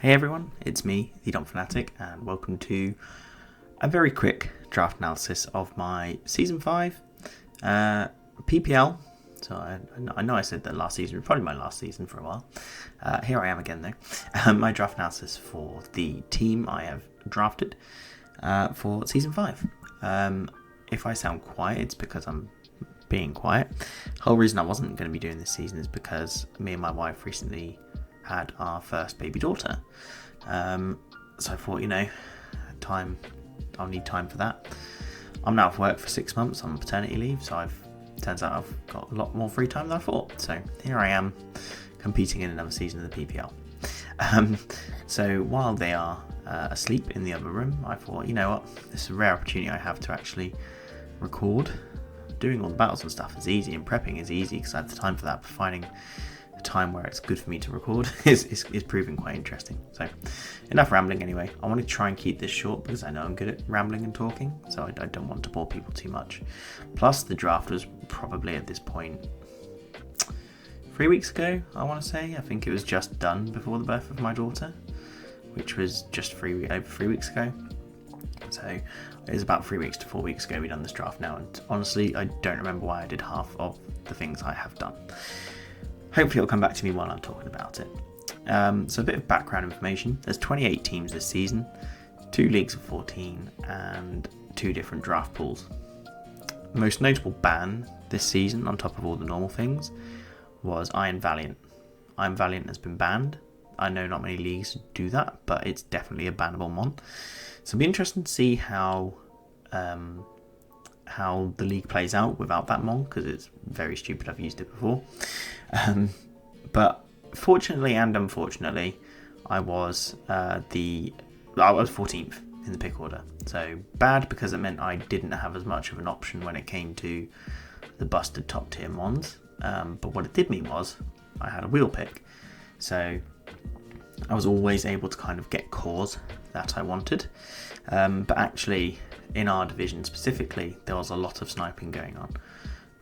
Hey everyone, it's me, the Dom Fanatic, and welcome to a very quick draft analysis of my Season 5 PPL. So I know I said that last season, probably my last season for a while. Here I am again though. My draft analysis for the team I have drafted for Season 5. If I sound quiet, it's because I'm being quiet. The whole reason I wasn't going to be doing this season is because me and my wife recently had our first baby daughter. So I thought, I'll need time for that. I'm now off work for 6 months on paternity leave, so turns out I've got a lot more free time than I thought. So here I am competing in another season of the PPL. So while they are asleep in the other room, I thought, you know what, this is a rare opportunity I have to actually record. Doing all the battles and stuff is easy, and prepping is easy because I have the time for that, but finding a time where it's good for me to record is proving quite interesting. So enough rambling anyway. I want to try and keep this short because I know I'm good at rambling and talking, so I don't want to bore people too much. Plus the draft was probably at this point 3 weeks ago, I want to say. I think it was just done before the birth of my daughter, which was just over 3 weeks ago. So it was about 3 weeks to 4 weeks ago we done this draft now, and honestly I don't remember why I did half of the things I have done. Hopefully it'll come back to me while I'm talking about it. So a bit of background information. There's 28 teams this season, 2 leagues of 14 and 2 different draft pools. The most notable ban this season, on top of all the normal things, was Iron Valiant. Iron Valiant has been banned. I know not many leagues do that, but it's definitely a bannable mon. So it'll be interesting to see how the league plays out without that mon, because it's very stupid. I've used it before. But fortunately and unfortunately, I was 14th in the pick order. So bad because it meant I didn't have as much of an option when it came to the busted top tier mons. But what it did mean was I had a wheel pick. So I was always able to kind of get cores that I wanted. But actually, in our division specifically, there was a lot of sniping going on.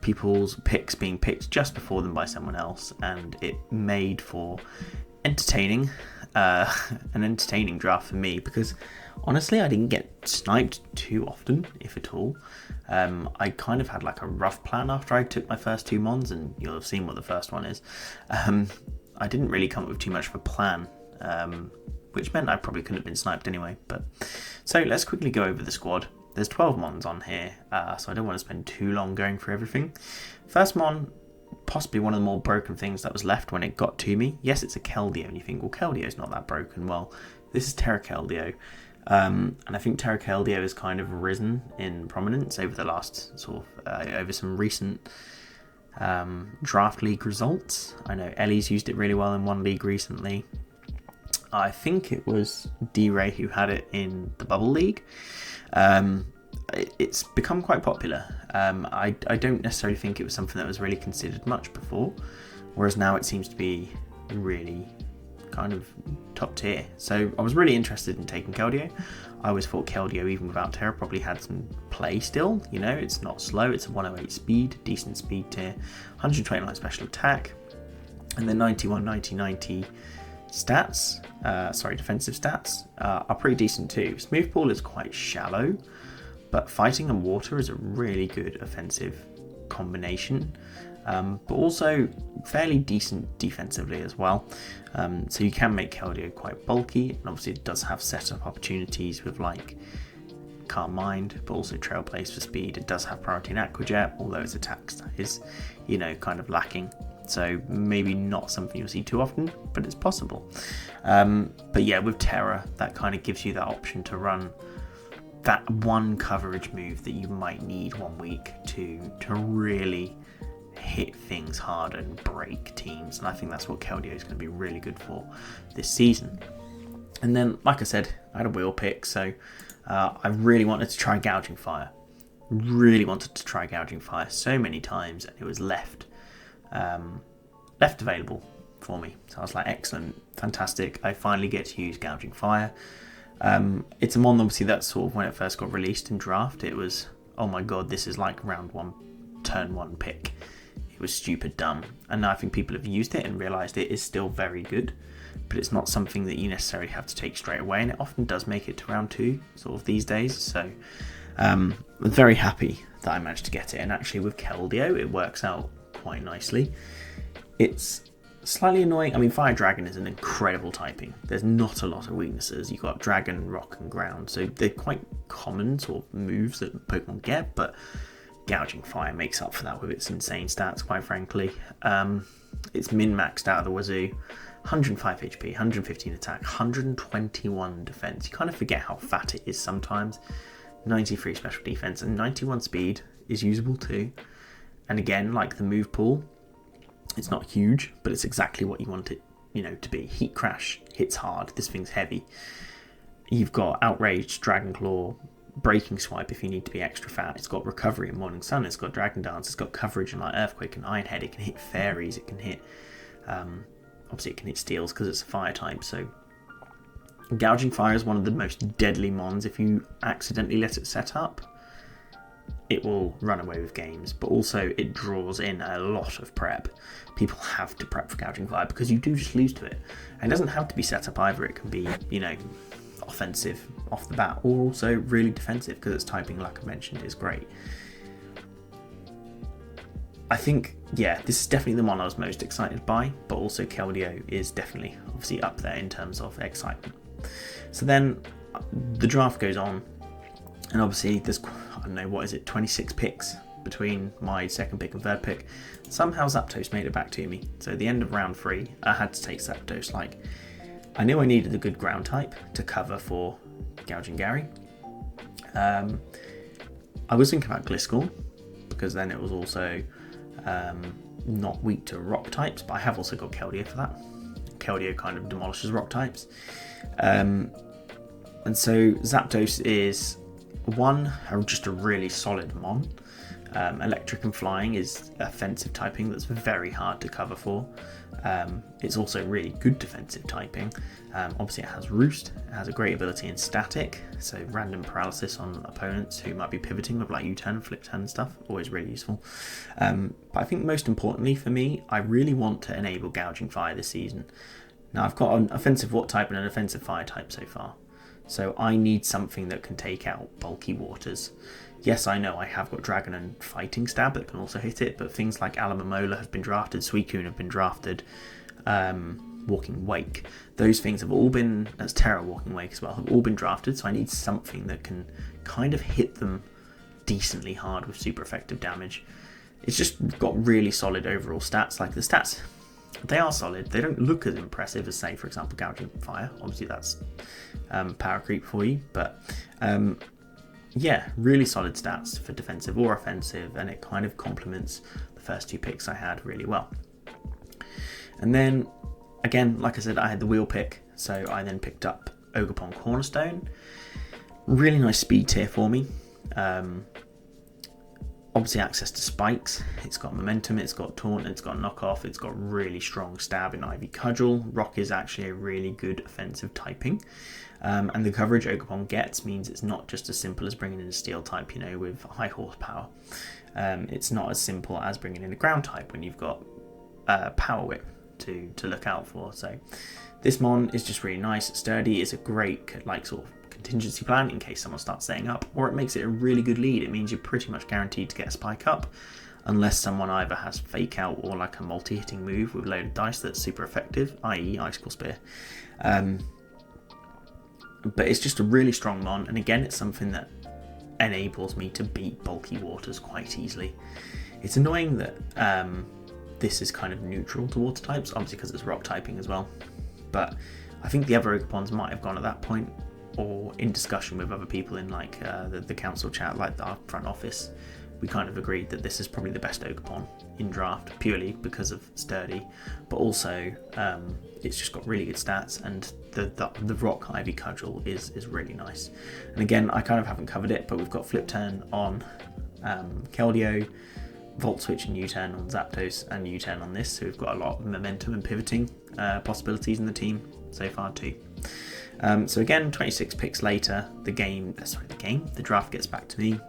People's picks being picked just before them by someone else, and it made for an entertaining draft for me, because honestly I didn't get sniped too often, if at all. I kind of had like a rough plan after I took my first 2 mons, and you'll have seen what the first one is. I didn't really come up with too much of a plan, which meant I probably couldn't have been sniped anyway. So let's quickly go over the squad. There's 12 mons on here, so I don't want to spend too long going through everything. First mon, possibly one of the more broken things that was left when it got to me. Yes, it's a Keldeo, and you think, well, Keldeo not that broken. Well, this is Terra Keldeo, and I think Terra Keldeo has kind of risen in prominence over the last over some recent draft league results. I know Ellie's used it really well in one league recently. I think it was D-Ray who had it in the Bubble League. It's become quite popular. I don't necessarily think it was something that was really considered much before, whereas now it seems to be really kind of top tier. So I was really interested in taking Keldeo. I always thought Keldeo, even without Terra, probably had some play still. You know, it's not slow, it's a 108 speed, decent speed tier, 129 special attack, and then 91, 90, 90 stats, defensive stats, are pretty decent too. Smooth Ball is quite shallow, but Fighting and Water is a really good offensive combination, but also fairly decent defensively as well. So you can make Keldeo quite bulky, and obviously it does have setup opportunities with like Calm Mind, but also Trailblaze for speed. It does have priority in Aquajet, although its attacks is, kind of lacking. So maybe not something you'll see too often, but it's possible. But yeah, with Terra, that kind of gives you that option to run that one coverage move that you might need 1 week to really hit things hard and break teams. And I think that's what Keldeo is going to be really good for this season. And then, like I said, I had a wheel pick, so I really wanted to try Gouging Fire. So many times, and it was left available for me. So I was like, excellent, fantastic. I finally get to use Gouging Fire. It's a mon, obviously, that sort of when it first got released in draft, it was, oh my god, this is like round 1, turn 1 pick. It was stupid dumb. And now I think people have used it and realised it is still very good. but it's not something that you necessarily have to take straight away, and it often does make it to round 2 sort of these days. So I'm very happy that I managed to get it, and actually with Keldeo it works out quite nicely. It's slightly annoying. I mean, Fire Dragon is an incredible typing. There's not a lot of weaknesses. You've got Dragon, Rock and Ground, so they're quite common sort of moves that Pokemon get, but Gouging Fire makes up for that with its insane stats, quite frankly. It's min-maxed out of the wazoo. 105 HP, 115 attack, 121 defense. You kind of forget how fat it is sometimes. 93 special defense and 91 speed is usable too. And again, like the move pool, it's not huge, but it's exactly what you want it, to be. Heat Crash hits hard. This thing's heavy. You've got Outrage, Dragon Claw, Breaking Swipe if you need to be extra fat. It's got Recovery and Morning Sun. It's got Dragon Dance. It's got coverage and like Earthquake and Iron Head. It can hit fairies. It can hit, obviously it can hit steels because it's a fire type. So Gouging Fire is one of the most deadly mons. If you accidentally let it set up, it will run away with games, but also it draws in a lot of prep. People have to prep for Gouging Fire because you do just lose to it. And it doesn't have to be set up either. It can be, offensive off the bat, or also really defensive because its typing, like I mentioned, is great. I think, this is definitely the one I was most excited by, but also Keldeo is definitely obviously up there in terms of excitement. So then the draft goes on, and obviously there's, 26 picks between my second pick and third pick. Somehow Zapdos made it back to me. So at the end of round 3, I had to take Zapdos. I knew I needed a good ground type to cover for Gouging Gary. I was thinking about Gliscor, because then it was also not weak to rock types, but I have also got Keldeo for that. Keldeo kind of demolishes rock types. And so Zapdos is just a really solid mon. Electric and Flying is offensive typing that's very hard to cover for. It's also really good defensive typing. Obviously it has Roost, it has a great ability in Static, so random paralysis on opponents who might be pivoting with like U-turn and flip turn and stuff, always really useful. But I think most importantly for me, I really want to enable Gouging Fire this season. Now I've got an offensive Water type and an offensive Fire type so far, so I need something that can take out bulky waters. Yes, I know I have got Dragon and Fighting Stab that can also hit it, but things like Alamomola have been drafted, Suicune have been drafted, Walking Wake. Those things have all been, that's Terra Walking Wake as well, have all been drafted, so I need something that can kind of hit them decently hard with super effective damage. It's just got really solid overall stats. Like the stats, they are solid. They don't look as impressive as, say, for example, Gouging Fire. Obviously that's power creep for you, but really solid stats for defensive or offensive, and it kind of complements the first 2 picks I had really well. And then, again, like I said, I had the wheel pick, so I then picked up Ogerpon Cornerstone. Really nice speed tier for me. Obviously access to spikes, it's got momentum, it's got taunt, it's got knockoff, it's got really strong stab in Ivy Cudgel. Rock is actually a really good offensive typing. And the coverage Ogerpon gets means it's not just as simple as bringing in a steel type, with high horsepower. It's not as simple as bringing in a ground type when you've got Power Whip to look out for. So this mon is just really nice, it's sturdy, it's a great sort of contingency plan in case someone starts setting up, or it makes it a really good lead. It means you're pretty much guaranteed to get a spike up, unless someone either has Fake Out or like a multi-hitting move with loaded dice that's super effective, i.e. Icicle Spear. But it's just a really strong mon, and again, it's something that enables me to beat bulky waters quite easily. It's annoying that this is kind of neutral to water types, obviously because it's rock typing as well, but I think the other Ogerpons might have gone at that point, or in discussion with other people in the council chat, like our front office. We kind of agreed that this is probably the best Ogerpon in draft, purely because of sturdy, but also it's just got really good stats, and the rock Ivy Cudgel is really nice. And again, I kind of haven't covered it, but we've got Flip Turn on Keldeo, Volt Switch and U-turn on Zapdos, and U-turn on this, so we've got a lot of momentum and pivoting possibilities in the team so far too. So again, 26 picks later, the draft gets back to me.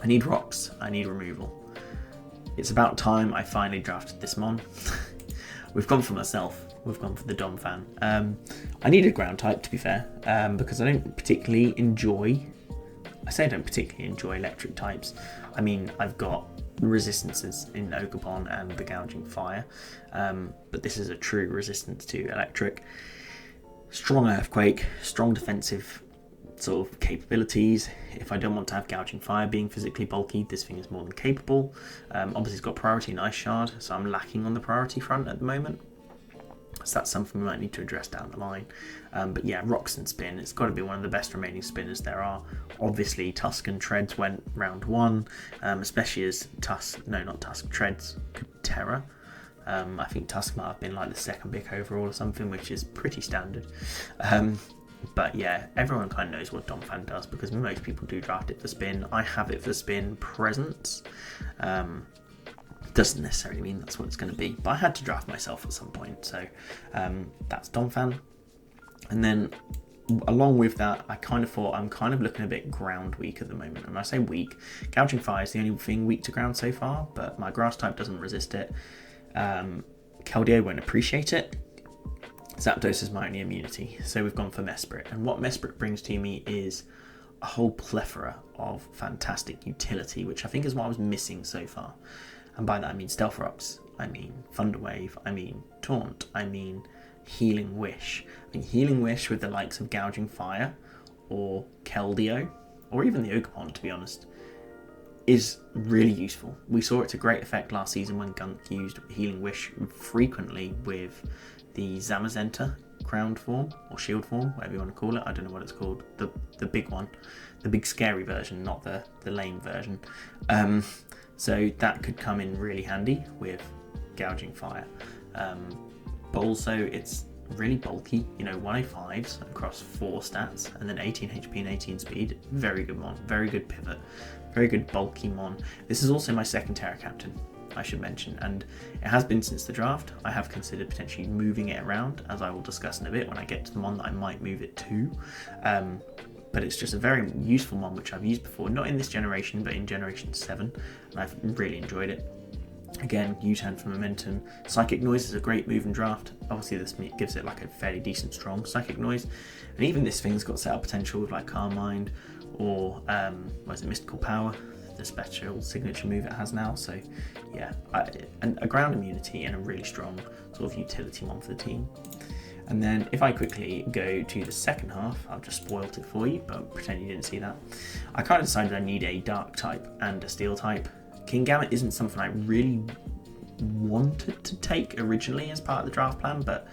I need rocks, I need removal. It's about time I finally drafted this mon. We've gone for myself. we've gone for the Dom Fan. I needed ground type, to be fair, because I don't particularly enjoy electric types. I mean, I've got resistances in Ogerpon and the Gouging Fire, but this is a true resistance to electric. Strong Earthquake, strong defensive sort of capabilities. If I don't want to have Gouging Fire being physically bulky, this thing is more than capable. Obviously it's got priority in Ice Shard, so I'm lacking on the priority front at the moment. So that's something we might need to address down the line. But yeah, Rocks and Spin, it's got to be one of the best remaining spinners there are. Obviously Tuscan Treads went round 1, especially as Treads could Terror. I think Tusk might have been like the second pick overall or something, which is pretty standard. But yeah, everyone kind of knows what Domfan does because most people do draft it for spin. I have it for spin presence. Doesn't necessarily mean that's what it's going to be, but I had to draft myself at some point. So that's Domfan. And then along with that, I kind of thought I'm kind of looking a bit ground weak at the moment. And when I say weak, Gouging Fire is the only thing weak to ground so far, but my grass type doesn't resist it. Keldeo won't appreciate it. Zapdos is my only immunity, so we've gone for Mesprit. And what Mesprit brings to me is a whole plethora of fantastic utility, which I think is what I was missing so far. And by that I mean Stealth Rocks, I mean Thunder Wave, I mean Taunt, I mean Healing Wish. I mean Healing Wish with the likes of Gouging Fire or Keldeo, or even the Ogerpon, to be honest, is really useful. We saw it to great effect last season when Gunk used Healing Wish frequently with the Zamazenta crowned form or shield form, whatever you want to call it. I don't know what it's called. The big one, the big scary version, not the lame version. So that could come in really handy with Gouging Fire. But also it's really bulky, 105s across 4 stats and then 18 HP and 18 speed. Very good mon, very good pivot, very good bulky mon. This is also my second Terra Captain, I should mention, and it has been since the draft. I have considered potentially moving it around, as I will discuss in a bit when I get to the mon that I might move it to. But it's just a very useful mon which I've used before, not in this generation but in generation 7, and I've really enjoyed it. Again, U-turn for momentum. Psychic Noise is a great move and draft. Obviously this gives it like a fairly decent strong Psychic Noise, and even this thing's got setup potential with like Calm Mind or Mystical Power, the special signature move it has now. So yeah, a ground immunity and a really strong sort of utility mon for the team. And then if I quickly go to the second half, I've just spoiled it for you, but pretend you didn't see that. I kind of decided I need a dark type and a steel type. Kingambit isn't something I really wanted to take originally as part of the draft plan, but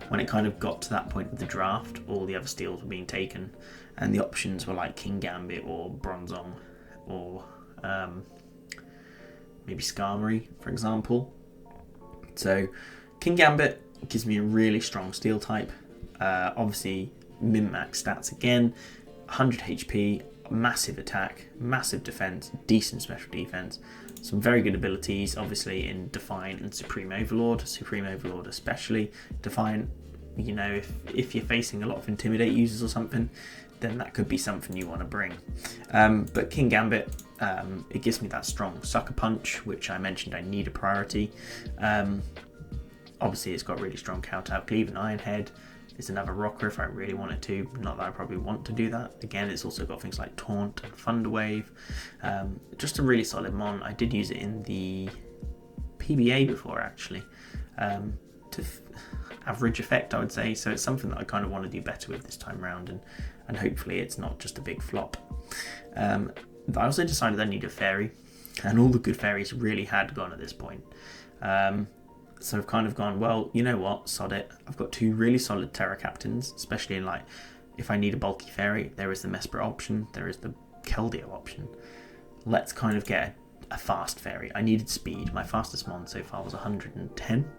when it kind of got to that point of the draft, all the other steels were being taken, and the options were like Kingambit or Bronzong or maybe Skarmory, for example. So Kingambit gives me a really strong steel type. Obviously min-max stats again, 100 HP, massive attack, massive defense, decent special defense, some very good abilities obviously in Defiant and Supreme Overlord especially. Defiant, if you're facing a lot of Intimidate users or something, then that could be something you want to bring. But Kingambit, it gives me that strong Sucker Punch, which I mentioned I need a priority. Obviously it's got really strong Kowtow Cleave and Iron Head. It's another rocker if I really wanted to, not that I probably want to do that. Again, it's also got things like Taunt and Thunder Wave. Just a really solid mon. I did use it in the PBA before actually, to average effect I would say, so it's something that I kind of want to do better with this time around, and hopefully it's not just a big flop. I also decided I need a fairy, and all the good fairies really had gone at this point. So I've kind of gone, well, you know what, sod it. I've got 2 really solid Terra Captains, especially in like, if I need a bulky fairy, there is the Mesprit option, there is the Keldeo option. Let's kind of get a fast fairy. I needed speed. My fastest mon so far was 110,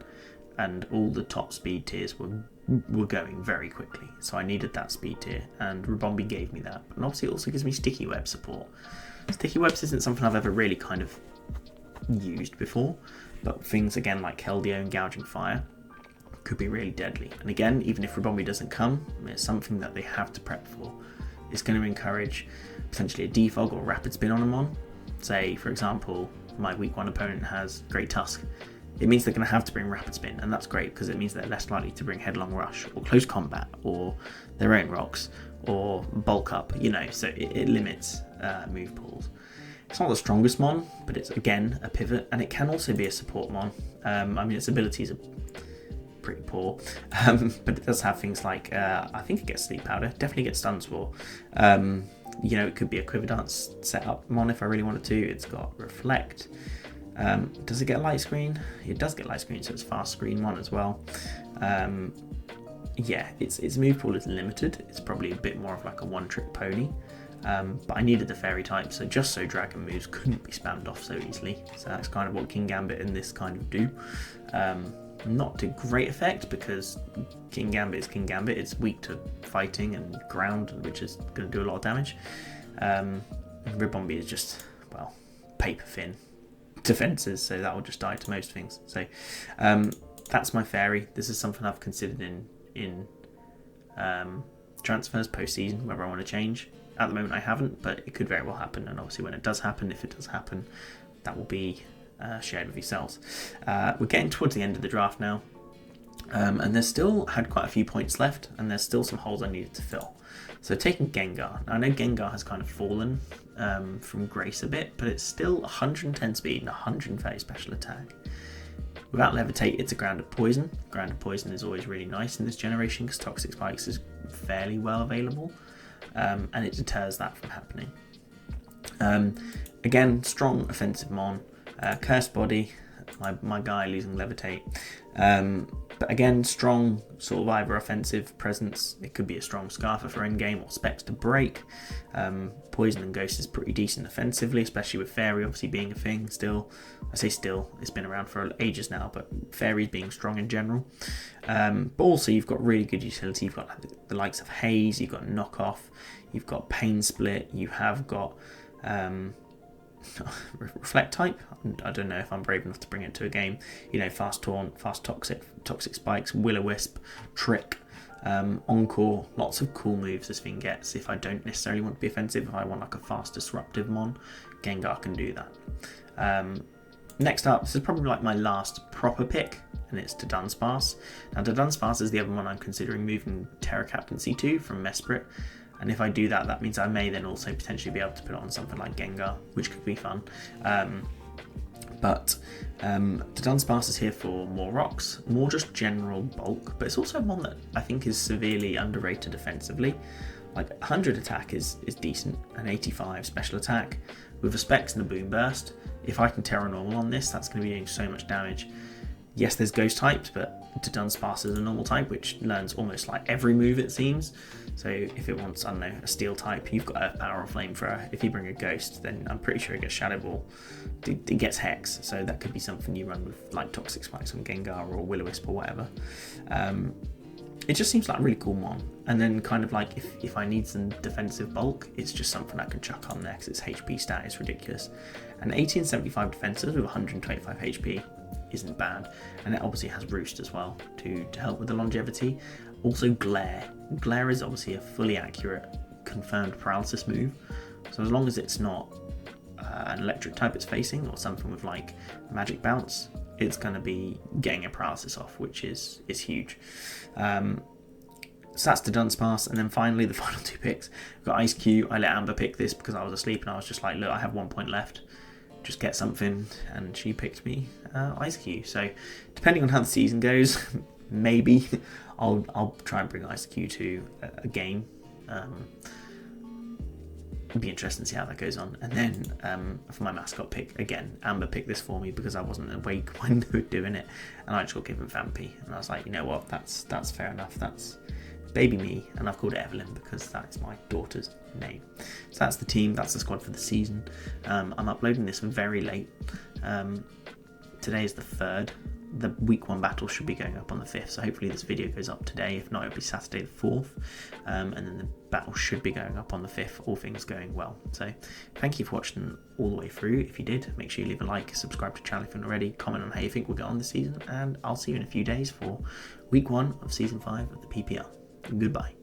and all the top speed tiers were going very quickly. So I needed that speed tier, and Rabombi gave me that. And obviously it also gives me Sticky Web support. Sticky Webs isn't something I've ever really kind of used before, but things again like Keldeo and Gouging Fire could be really deadly. And again, even if Rabombi doesn't come, it's something that they have to prep for. It's going to encourage potentially a defog or rapid spin on them on. Say, for example, my week 1 opponent has Great Tusk. it means they're going to have to bring rapid spin, and that's great because it means they're less likely to bring headlong rush or close combat or their own rocks or bulk up, so it limits move pools. It's not the strongest mon, but it's again a pivot, and it can also be a support mon. Its abilities are pretty poor, but it does have things like I think it gets sleep powder, definitely gets stun spore. It could be a quiver dance setup mon if I really wanted to. It's got reflect. Does it get light screen? It does get light screen, so it's fast screen mon as well. Its move pool is limited. It's probably a bit more of like a one-trick pony. But I needed the fairy type, so just so dragon moves couldn't be spammed off so easily. So that's kind of what King Gambit and this kind of do. Not to great effect because King Gambit is King Gambit. It's weak to fighting and ground, which is going to do a lot of damage. Ribombee is just, paper thin defenses, so that will just die to most things. So that's my fairy. This is something I've considered in transfers post-season, whether I want to change. At the moment I haven't, but it could very well happen, and obviously when it does happen, if it does happen, that will be shared with yourselves. We're getting towards the end of the draft now, and there's still had quite a few points left, and there's still some holes I needed to fill. So taking Gengar. Now I know Gengar has kind of fallen from grace a bit, but it's still 110 speed and 130 special attack. Without Levitate, it's a grounded poison. Grounded poison is always really nice in this generation because Toxic Spikes is fairly well available. And it deters that from happening. Again, strong offensive mon, Cursed Body, my guy losing Levitate. But again, strong sort of either offensive presence. It could be a strong Scarfer for endgame or Specs to break. Poison and Ghost is pretty decent offensively, especially with Fairy obviously being a thing still. I say still, it's been around for ages now, but Fairies being strong in general. But also you've got really good utility. You've got the likes of Haze, you've got Knockoff, you've got Pain Split, you have got Reflect type. I don't know if I'm brave enough to bring it to a game. Fast Taunt, Fast Toxic Spikes, Will-O-Wisp, Trick, Encore. Lots of cool moves this thing gets. If I don't necessarily want to be offensive, if I want like a fast disruptive mon, Gengar can do that. Next up, this is probably like my last proper pick, and it's to Dunsparce. Now to Dunsparce is the other one I'm considering moving Terra Captaincy to from Mesprit. And if I do that, that means I may then also potentially be able to put it on something like Gengar, which could be fun. But the Dunsparce is here for more rocks, more just general bulk, but it's also one that I think is severely underrated defensively. Like 100 attack is decent, and 85 special attack. With the Specs and the Boom Burst, if I can Terra Normal on this, that's going to be doing so much damage. Yes, there's ghost types, but to Dunsparce is a normal type, which learns almost like every move it seems. So if it wants, a steel type, you've got Earth Power or Flamethrower. If you bring a ghost, then I'm pretty sure it gets Shadow Ball. It gets Hex, so that could be something you run with like Toxic Spikes on Gengar or Will-O-Wisp or whatever. It just seems like a really cool mon. And then kind of like if I need some defensive bulk, it's just something I can chuck on there because its HP stat is ridiculous. And 1875 defenses with 125 HP isn't bad, and it obviously has Roost as well to help with the longevity. Also Glare. Glare is obviously a fully accurate confirmed paralysis move, so as long as it's not an electric type it's facing or something with like magic bounce, it's going to be getting a paralysis off, which is huge. So that's the Dunsparce, and then finally the final two picks. We've got Ice Cube. I let Amber pick this because I was asleep and I was just like, look, I have 1 point left, just get something, and she picked me Ice Cube. So depending on how the season goes, maybe I'll try and bring Ice Cube to a game. It'd be interesting to see how that goes on. And then for my mascot pick, again, Amber picked this for me because I wasn't awake when they were doing it, and I just got given Vampy, and I was like, you know what, that's fair enough. That's baby me, and I've called it Evelyn because that's my daughter's name. So that's the team, that's the squad for the season. I'm uploading this very late. Today is the 3rd. The week 1 battle should be going up on the 5th, so hopefully this video goes up today. If not, it'll be Saturday the 4th, and then the battle should be going up on the 5th, all things going well. So thank you for watching all the way through. If you did, make sure you leave a like, subscribe to the channel if you're not already, comment on how you think we'll get on this season, and I'll see you in a few days for week 1 of season 5 of the PPL. Goodbye.